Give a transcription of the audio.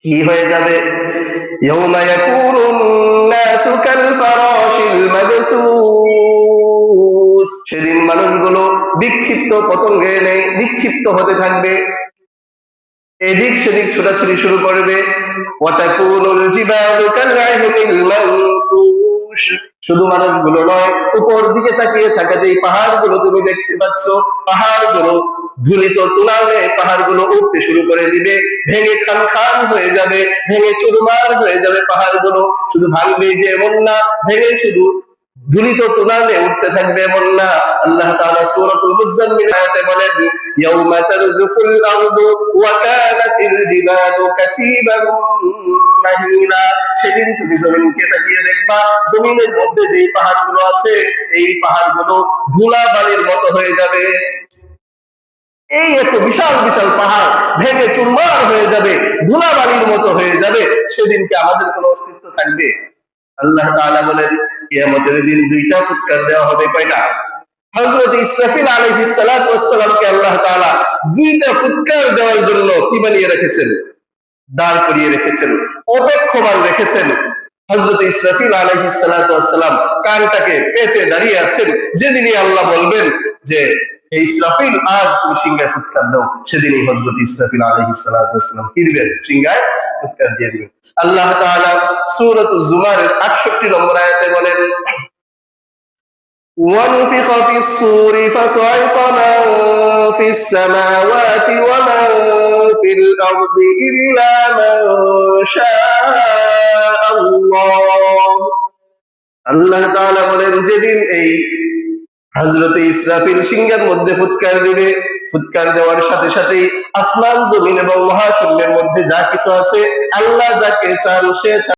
কি হয়ে যাবে? ইয়াউমা ইয়াকুনুন নাসু কাল ফারাশিল মাবসুস, সেদিন মানুষগুলো বিক্ষিপ্ত পতঙ্গের ন্যায় বিক্ষিপ্ত হতে থাকবে, এদিক সেদিক ছোটাছুটি শুরু করবে। ওয়াতাকুনুল জিবালু কালআহনিল মানফুশ, শুধু মানুষগুলো নয়, উপর দিকে তাকিয়ে থাকা যে পাহাড়গুলো তুমি দেখতে পাচ্ছ, পাহাড়গুলো ধুলিত তুলালে পাহাড়গুলো উঠতে শুরু করে দিবে, ভেঙে খান খান হয়ে যাবে, ভেঙে চুরমার হয়ে যাবে পাহাড়গুলো। শুধু ভাঙবে যে এমন না, ভেঙে শুধু ধুলিত তুলালে উঠতে থাকবে এমন না। আল্লাহ তাআলা সূরাতুল মুজাম্মিল আয়াতে বলেন, ইয়াউমা তারজুফুল আরদু ওয়া কানাতিল জিবালু কাসীবান মাহিলা, সেদিন তুমি জমিনকে তাকিয়ে দেখবা, জমিনের মধ্যে যে পাহাড়গুলো আছে এই পাহাড়গুলো ধুলা বালির মতো হয়ে যাবে। এই এত বিশাল বিশাল পাহাড় ভেঙে চুরমার হয়ে যাবে, ধুলা বালির মতো হয়ে যাবে। সেদিনকে আমাদের কোনো অস্তিত্ব থাকবে? আল্লাহ তাআলা বলেন, কিয়ামতের দিন দুইটা ফুৎকার দেওয়া হবে। কয়টা? হযরত ইসরাফিল আলাইহিস সালাতু ওয়াস সালামকে আল্লাহ তাআলা দুইটা ফুৎকার দেওয়ার জন্য কি বানিয়ে রেখেছেন? দাঁড় করিয়ে রেখেছেন, অপেক্ষমান রেখেছেন। হযরত ইসরাফিল আলাইহিস সালাতু ওয়াস সালাম কানটাকে পেতে দাঁড়িয়ে আছেন। যেদিনই আল্লাহ বলবেন যে হে ইসরাফিল, আজ তুমি সিংহায় ফুৎকার দাও, সেদিনই হযরত ইসরাফিল আলাইহিস সালাতু ওয়াস সালাম কি দিবেন? সিংহায় ফুৎকার দিয়ে দিবেন। আল্লাহ তাআলা সূরাতুজ জুমারের 68 নম্বর আয়াতে বলেন, وَنُفِخَ فِي الصُّورِ فَصَعِقَ مَن فِي السَّمَاوَاتِ وَمَن فِي الْأَرْضِ إِلَّا مَن شَاءَ اللَّهُ। আল্লাহ তাআলা বলেন, যেদিন এই হযরত ইসরাফিল সিংহের মধ্যে ফুৎকার দিবে, ফুৎকার দেওয়ার সাথে সাথেই আসমান জমিন এবং মহাশূন্যের মধ্যে যা কিছু আছে, আল্লাহ যাকে চান সে